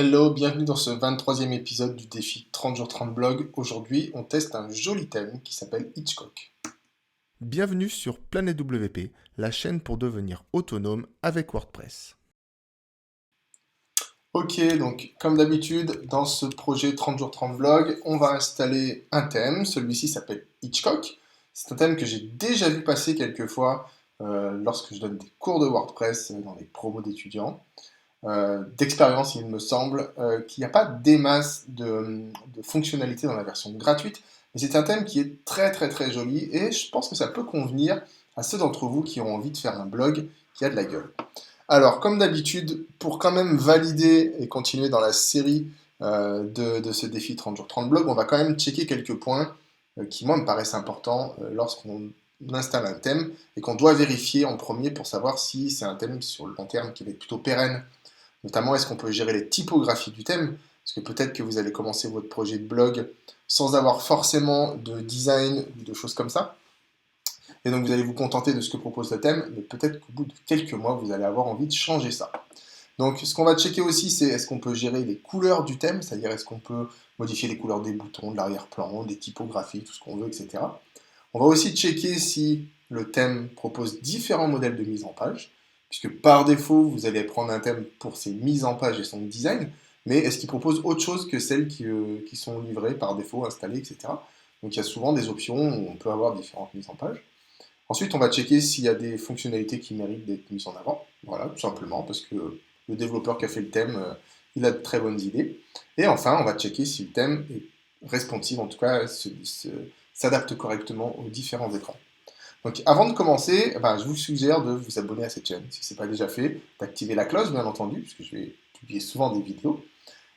Hello, bienvenue dans ce 23e épisode du défi 30 jours 30 blogs. Aujourd'hui, on teste un joli thème qui s'appelle Hitchcock. Bienvenue sur Planète WP, la chaîne pour devenir autonome avec WordPress. Ok, donc comme d'habitude, dans ce projet 30 jours 30 blogs, on va installer un thème. Celui-ci s'appelle Hitchcock. C'est un thème que j'ai déjà vu passer quelques fois lorsque je donne des cours de WordPress dans les promos d'étudiants. D'expérience, il me semble qu'il n'y a pas des masses de fonctionnalités dans la version gratuite, mais c'est un thème qui est très très très joli et je pense que ça peut convenir à ceux d'entre vous qui ont envie de faire un blog qui a de la gueule. Alors, comme d'habitude, pour quand même valider et continuer dans la série de ce défi 30 jours 30 blogs, on va quand même checker quelques points qui, moi, me paraissent importants lorsqu'on installe un thème et qu'on doit vérifier en premier pour savoir si c'est un thème sur le long terme qui va être plutôt pérenne. Notamment, est-ce qu'on peut gérer les typographies du thème? Parce que peut-être que vous allez commencer votre projet de blog sans avoir forcément de design ou de choses comme ça. Et donc, vous allez vous contenter de ce que propose le thème, mais peut-être qu'au bout de quelques mois, vous allez avoir envie de changer ça. Donc, ce qu'on va checker aussi, c'est est-ce qu'on peut gérer les couleurs du thème, c'est-à-dire est-ce qu'on peut modifier les couleurs des boutons, de l'arrière-plan, des typographies, tout ce qu'on veut, etc. On va aussi checker si le thème propose différents modèles de mise en page, puisque par défaut, vous allez prendre un thème pour ses mises en page et son design, mais est-ce qu'il propose autre chose que celles qui sont livrées par défaut, installées, etc. Donc il y a souvent des options où on peut avoir différentes mises en page. Ensuite, on va checker s'il y a des fonctionnalités qui méritent d'être mises en avant. Voilà, tout simplement, parce que le développeur qui a fait le thème, il a de très bonnes idées. Et enfin, on va checker si le thème est responsive, en tout cas, s'adapte correctement aux différents écrans. Donc avant de commencer, je vous suggère de vous abonner à cette chaîne, si ce n'est pas déjà fait, d'activer la cloche, bien entendu, puisque je vais publier souvent des vidéos.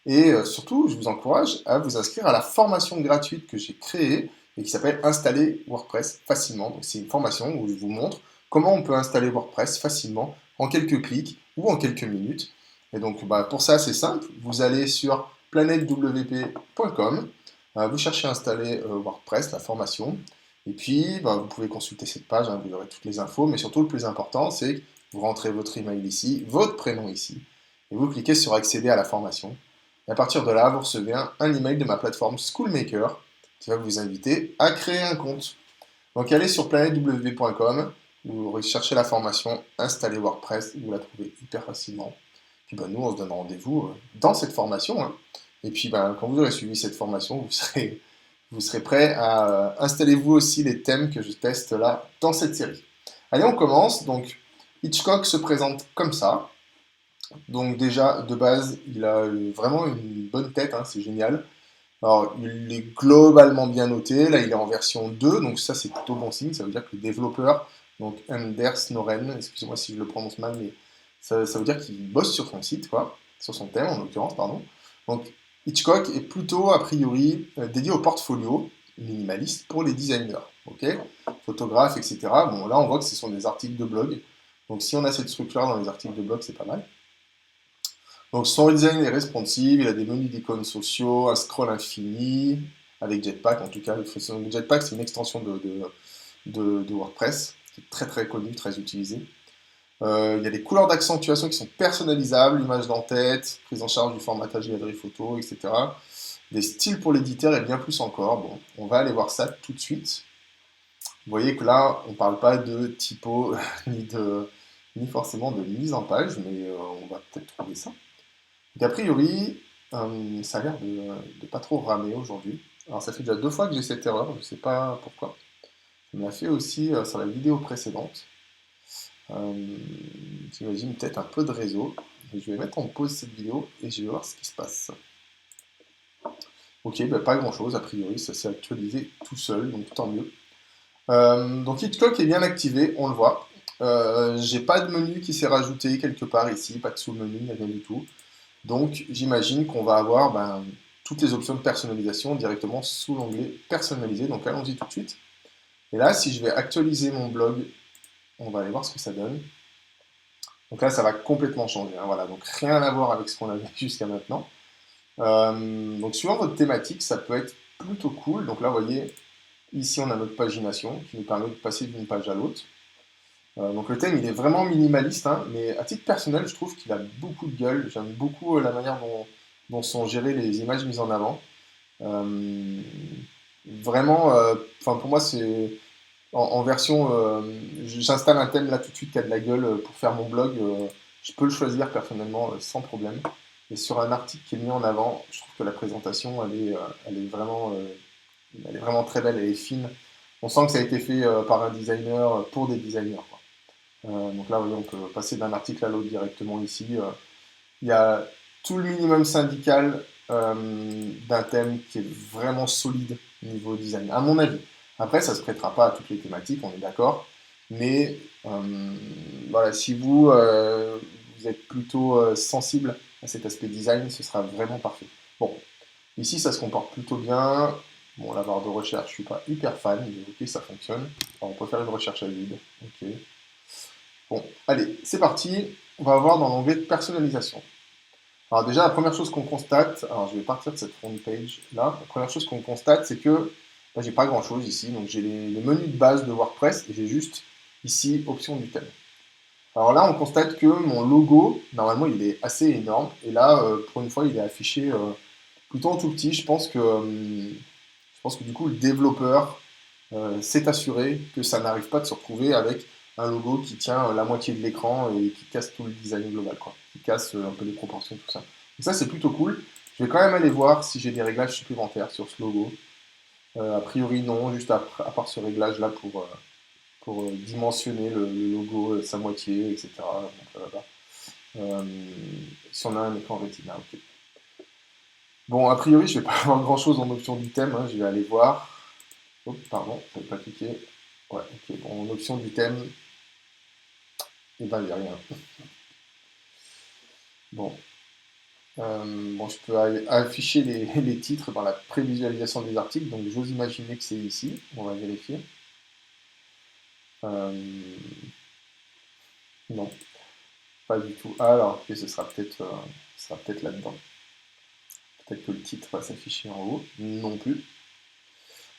Et surtout, je vous encourage à vous inscrire à la formation gratuite que j'ai créée et qui s'appelle Installer WordPress facilement. Donc c'est une formation où je vous montre comment on peut installer WordPress facilement en quelques clics ou en quelques minutes. Et donc pour ça, c'est simple. Vous allez sur planetewp.com, vous cherchez Installer WordPress, la formation. Et puis, vous pouvez consulter cette page, hein, vous aurez toutes les infos. Mais surtout, le plus important, c'est que vous rentrez votre email ici, votre prénom ici, et vous cliquez sur Accéder à la formation. Et à partir de là, vous recevez un email de ma plateforme Schoolmaker qui va vous inviter à créer un compte. Donc allez sur planetwp.com, vous recherchez la formation Installer WordPress, vous la trouvez hyper facilement. Puis nous, on se donne rendez-vous dans cette formation, hein. Et puis quand vous aurez suivi cette formation, vous serez prêt à installer vous aussi les thèmes que je teste là dans cette série. Allez, on commence. Donc Hitchcock se présente comme ça. Donc déjà, de base, il a vraiment une bonne tête, hein, c'est génial. Alors, il est globalement bien noté. Là, il est en version 2, donc ça, c'est plutôt bon signe. Ça veut dire que le développeur, donc Anders Noren, excusez-moi si je le prononce mal, mais ça veut dire qu'il bosse sur son site, quoi, sur son thème en l'occurrence, pardon. Donc, Hitchcock est plutôt, a priori, dédié au portfolio minimaliste pour les designers, ok, photographes, etc. Bon, là, on voit que ce sont des articles de blog. Donc, si on a cette structure dans les articles de blog, c'est pas mal. Donc son design est responsive, il a des menus d'icônes sociaux, un scroll infini, avec Jetpack en tout cas. Jetpack, c'est une extension de WordPress, qui est très très connue, très utilisée. Il y a des couleurs d'accentuation qui sont personnalisables, images d'en-tête, prise en charge du formatage galerie photo, etc. Des styles pour l'éditeur et bien plus encore. Bon, on va aller voir ça tout de suite. Vous voyez que là, on ne parle pas de typo ni forcément de mise en page, mais on va peut-être trouver ça. Donc, a priori, ça a l'air de pas trop ramer aujourd'hui. Alors, ça fait déjà 2 fois que j'ai cette erreur, je ne sais pas pourquoi. Je me l'a fait aussi sur la vidéo précédente. J'imagine peut-être un peu de réseau. Je vais mettre en pause cette vidéo et je vais voir ce qui se passe. Ok, pas grand-chose, a priori, ça s'est actualisé tout seul, donc tant mieux. Donc Hitchcock est bien activé, on le voit. J'ai pas de menu qui s'est rajouté quelque part ici, pas de sous-menu, rien du tout. Donc j'imagine qu'on va avoir toutes les options de personnalisation directement sous l'onglet personnalisé. Donc allons-y tout de suite. Et là, si je vais actualiser mon blog, on va aller voir ce que ça donne. Donc là, ça va complètement changer, hein, voilà, donc rien à voir avec ce qu'on avait jusqu'à maintenant. Donc suivant votre thématique, ça peut être plutôt cool. Donc là, vous voyez, ici on a notre pagination qui nous permet de passer d'une page à l'autre. Donc le thème il est vraiment minimaliste, hein, mais à titre personnel je trouve qu'il a beaucoup de gueule. J'aime beaucoup la manière dont sont gérées les images mises en avant. Euh, Vraiment, enfin pour moi, c'est en version. J'installe un thème là tout de suite qui a de la gueule pour faire mon blog. Je peux le choisir personnellement sans problème. Et sur un article qui est mis en avant, je trouve que la présentation, elle est vraiment très belle, elle est fine. On sent que ça a été fait par un designer pour des designers, quoi. Donc là, vous voyez, on peut passer d'un article à l'autre directement ici. Il y a tout le minimum syndical d'un thème qui est vraiment solide niveau design, à mon avis. Après, ça ne se prêtera pas à toutes les thématiques, on est d'accord. Mais voilà, si vous êtes plutôt sensible à cet aspect design, ce sera vraiment parfait. Bon, ici, ça se comporte plutôt bien. Bon, la barre de recherche, je suis pas hyper fan, mais ok, ça fonctionne. Alors, on peut faire une recherche à vide. Ok. Bon, allez, c'est parti. On va voir dans l'onglet personnalisation. Alors déjà, la première chose qu'on constate, alors je vais partir de cette front page là, la première chose qu'on constate, c'est que là, j'ai pas grand chose ici, donc j'ai le menu de base de WordPress et j'ai juste ici option du thème. Alors là, on constate que mon logo, normalement, il est assez énorme, et là, pour une fois, il est affiché plutôt en tout petit. Je pense que du coup, le développeur s'est assuré que ça n'arrive pas de se retrouver avec un logo qui tient la moitié de l'écran et qui casse tout le design global, quoi. Qui casse un peu les proportions, tout ça. Donc ça, c'est plutôt cool. Je vais quand même aller voir si j'ai des réglages supplémentaires sur ce logo. A priori, non, juste à part ce réglage-là pour dimensionner le logo, sa moitié, etc. Donc, voilà. Si on a un écran Retina, ok. Bon, a priori, je vais pas avoir grand-chose en option du thème, hein. Je vais aller voir. Oh, pardon, je n'avais pas cliqué. Ouais, ok. Bon, en option du thème, et ben, il n'y a rien. Bon, bon, je peux afficher les titres dans la prévisualisation des articles, donc j'ose imaginer que c'est ici. On va vérifier. Euh, non, pas du tout. Ah, alors, ok, ce sera peut-être là-dedans. Peut-être que le titre va s'afficher en haut. Non plus.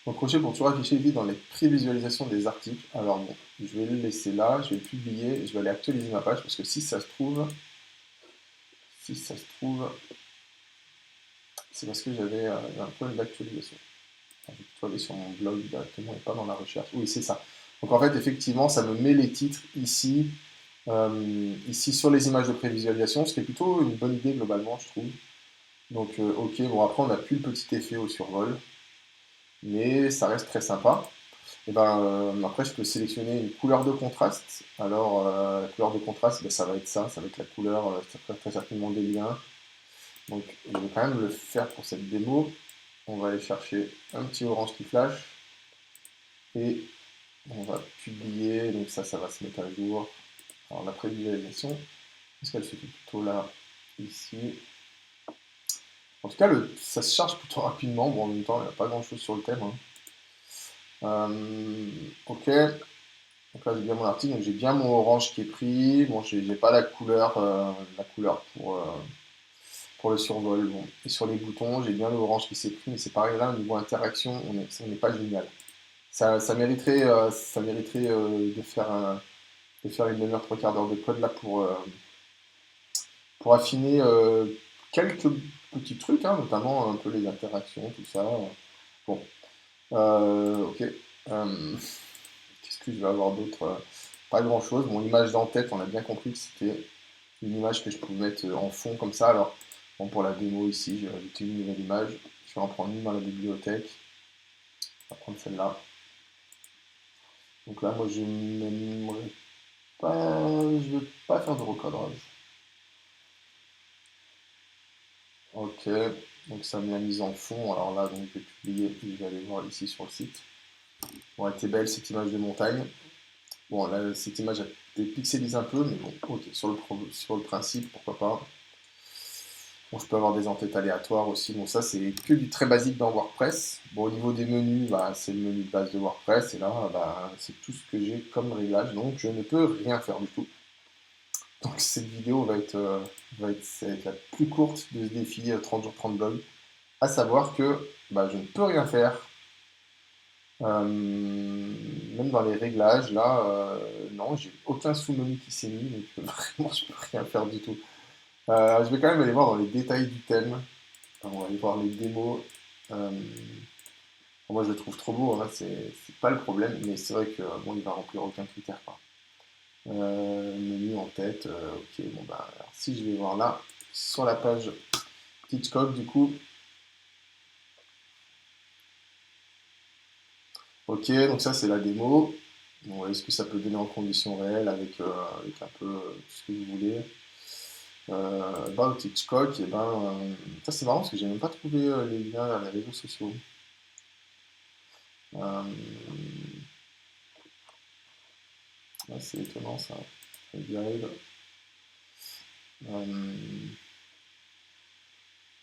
Donc, crochet pour toujours afficher vite dans les prévisualisations des articles. Alors bon, je vais le laisser là, je vais le publier, et je vais aller actualiser ma page parce que si ça se trouve, c'est parce que j'avais un problème d'actualisation. Enfin, je vais plutôt aller sur mon blog directement et pas dans la recherche. Oui, c'est ça. Donc en fait, effectivement, ça me met les titres ici sur les images de prévisualisation, ce qui est plutôt une bonne idée globalement, je trouve. Donc ok, bon après on n'a plus le petit effet au survol, mais ça reste très sympa. Et ben après je peux sélectionner une couleur de contraste. Alors la couleur de contraste, ben, ça va être ça va être la couleur, ça ferait très certainement des liens. Donc je vais quand même le faire pour cette démo. On va aller chercher un petit orange qui flash et on va publier. Donc ça va se mettre à jour. Alors la prévisualisation, est-ce qu'elle se fait plutôt là, ici? En tout cas, ça se charge plutôt rapidement. Bon, en même temps, il n'y a pas grand-chose sur le thème, hein. Ok, donc là j'ai bien mon article, donc j'ai bien mon orange qui est pris. Bon, j'ai pas la couleur pour le survol. Bon. Et sur les boutons, j'ai bien le orange qui s'est pris, mais c'est pareil là, au niveau interaction, on n'est pas génial. Ça mériterait de faire une demi-heure, trois quarts d'heure de code là pour affiner quelques petits trucs, hein, notamment un peu les interactions, tout ça. Bon, ok. Qu'est-ce que je vais avoir d'autre? Pas grand-chose. Mon image d'en-tête, on a bien compris que c'était une image que je pouvais mettre en fond comme ça. Alors, bon, pour la démo ici, je vais ajouter une nouvelle image. Je vais en prendre une dans la bibliothèque. On va prendre celle-là. Donc là, moi, je n'aimerais pas, je veux pas faire de recadrage. Ok, donc ça met la mise en fond. Alors là, donc, je vais publier et je vais aller voir ici sur le site. Bon, elle était belle cette image de montagne. Bon, là, cette image a été pixelisée un peu, mais bon, ok, sur le principe, pourquoi pas. Bon, je peux avoir des entêtes aléatoires aussi. Bon, ça, c'est que du très basique dans WordPress. Bon, au niveau des menus, bah, c'est le menu de base de WordPress. Et là, bah, c'est tout ce que j'ai comme réglage. Donc, je ne peux rien faire du tout. Donc, cette vidéo ça va être la plus courte de ce défi 30 jours 30 blogs. À savoir que bah, je ne peux rien faire. Même dans les réglages, là, non, j'ai aucun sous-menu qui s'est mis. Donc, vraiment, je peux rien faire du tout. Je vais quand même aller voir dans les détails du thème. on va aller voir les démos. Euh, Moi, je le trouve trop beau, hein, c'est pas le problème, mais c'est vrai que bon, il va remplir aucun critère, quoi. Menu en tête, ok, bon bah, alors, si je vais voir là, sur la page Hitchcock, du coup, ok, donc ça c'est la démo. Bon, est-ce que ça peut donner en conditions réelles avec un peu tout ce que vous voulez? About Hitchcock, et ben, ça c'est marrant parce que j'ai même pas trouvé les liens vers les réseaux sociaux. Euh, c'est étonnant ça. Guide. Euh,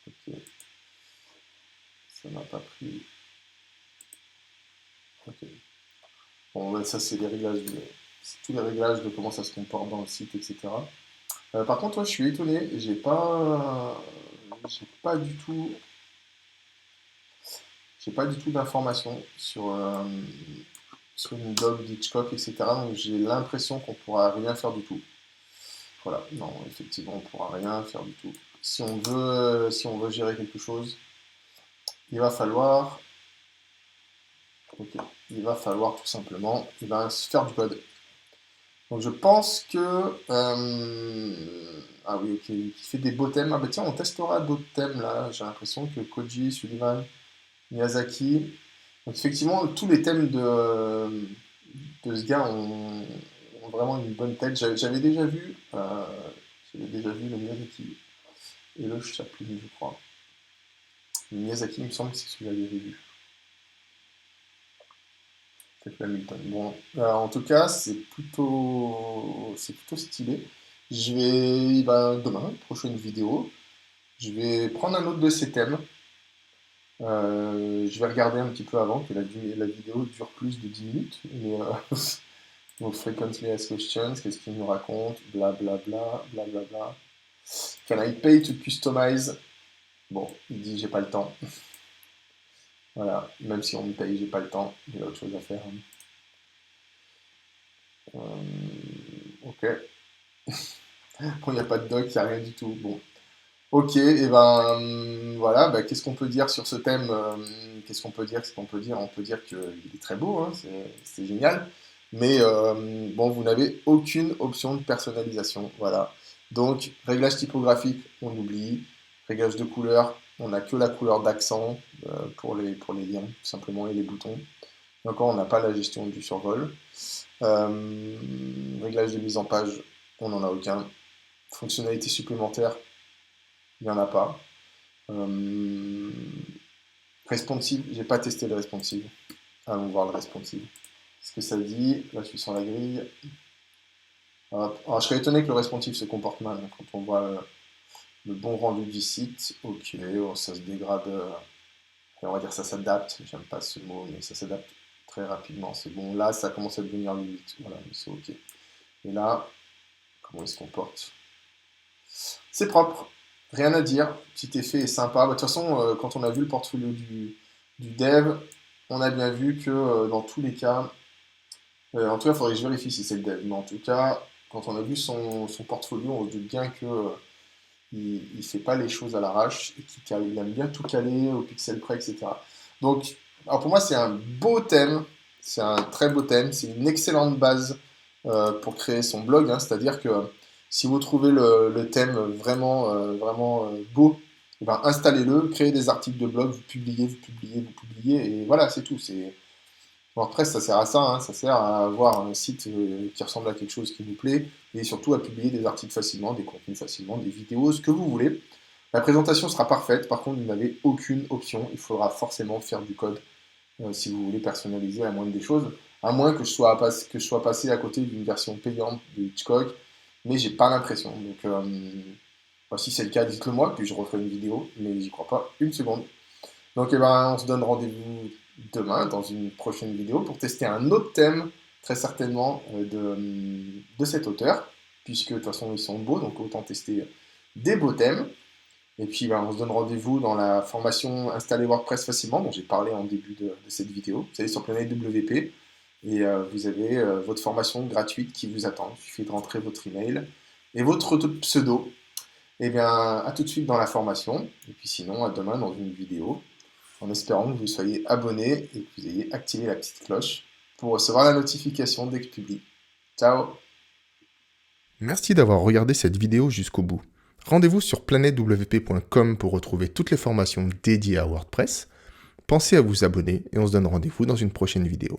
ok, ça m'a pas pris. Ok. Bon, ouais, ça c'est les réglages, c'est tous les réglages de comment ça se comporte dans le site, etc. Par contre, moi, je suis étonné, j'ai pas du tout d'informations sur une doc d'Hitchcock, etc. Donc j'ai l'impression qu'on pourra rien faire du tout. Voilà, non, effectivement, on pourra rien faire du tout. Si on veut gérer quelque chose, il va falloir, ok, il va falloir tout simplement, faire du code. Donc je pense que, ah oui, ok, il fait des beaux thèmes. Ah bah tiens, on testera d'autres thèmes là. J'ai l'impression que Koji, Sullivan, Miyazaki. Donc effectivement, tous les thèmes de ce gars ont vraiment une bonne tête. J'avais déjà vu le Miyazaki et le Chaplin, je crois. Le Miyazaki, il me semble que c'est celui-là que j'avais vu. Peut-être Hamilton. Bon, en tout cas, c'est plutôt stylé. Demain, prochaine vidéo, je vais prendre un autre de ces thèmes. Je vais regarder un petit peu avant que la vidéo dure plus de 10 minutes. Mais, donc, Frequently Asked Questions, qu'est-ce qu'il nous raconte? Blablabla, blablabla. Can I pay to customize? Bon, il dit j'ai pas le temps. Voilà, même si on me paye, j'ai pas le temps. J'ai autre chose à faire. Ok. Bon, il n'y a pas de doc, il n'y a rien du tout. Bon. Ok, et ben voilà, bah, qu'est-ce qu'on peut dire sur ce thème? Qu'est-ce qu'on peut dire? Qu'est-ce qu'on peut dire? On peut dire qu'il est très beau, hein, c'est génial. Mais bon, vous n'avez aucune option de personnalisation. Voilà. Donc, réglage typographique, on oublie. Réglage de couleur, on n'a que la couleur d'accent pour les liens, tout simplement, et les boutons. Et encore, on n'a pas la gestion du survol. Réglage de mise en page, on n'en a aucun. Fonctionnalité supplémentaire, il n'y en a pas. Euh, Responsive, j'ai pas testé le responsive. Allons voir le responsive. Ce que ça dit, là je suis sur la grille. Hop. Alors je serais étonné que le responsive se comporte mal, hein, quand on voit le bon rendu du site. Ok, oh, ça se dégrade. On va dire ça s'adapte. J'aime pas ce mot, mais ça s'adapte très rapidement. C'est bon. Là, ça commence à devenir limite. Voilà, mais c'est ok. Et là, comment il se comporte? C'est propre, rien à dire. Petit effet est sympa. Bah, de toute façon, quand on a vu le portfolio du dev, on a bien vu que dans tous les cas, en tout cas, il faudrait que je vérifie si c'est le dev, mais en tout cas, quand on a vu son portfolio, on se doute bien que il fait pas les choses à l'arrache et il aime bien tout caler au pixel près, etc. Donc, alors pour moi, c'est un beau thème, c'est un très beau thème, c'est une excellente base pour créer son blog, hein, c'est-à-dire que si vous trouvez le thème vraiment beau, eh ben, installez-le, créez des articles de blog, vous publiez, vous publiez, vous publiez, et voilà, c'est tout. WordPress, ça sert à ça, hein, ça sert à avoir un site qui ressemble à quelque chose qui vous plaît, et surtout à publier des articles facilement, des contenus facilement, des vidéos, ce que vous voulez. La présentation sera parfaite, par contre, vous n'avez aucune option, il faudra forcément faire du code si vous voulez personnaliser la moindre des choses, à moins que je sois passé à côté d'une version payante de Hitchcock, mais j'ai pas l'impression. Donc, si c'est le cas, dites-le moi, puis je referai une vidéo, mais j'y crois pas une seconde. Donc, eh ben, on se donne rendez-vous demain dans une prochaine vidéo pour tester un autre thème, très certainement de cet auteur, puisque de toute façon ils sont beaux, donc autant tester des beaux thèmes. Et puis ben, on se donne rendez-vous dans la formation Installer WordPress facilement, dont j'ai parlé en début de cette vidéo. Vous allez sur Planète WP et vous avez votre formation gratuite qui vous attend. Il suffit de rentrer votre email et votre pseudo. Eh bien, à tout de suite dans la formation, et puis sinon, à demain dans une vidéo, en espérant que vous soyez abonné et que vous ayez activé la petite cloche pour recevoir la notification dès que je publie. Ciao! Merci d'avoir regardé cette vidéo jusqu'au bout. Rendez-vous sur planetwp.com pour retrouver toutes les formations dédiées à WordPress. Pensez à vous abonner et on se donne rendez-vous dans une prochaine vidéo.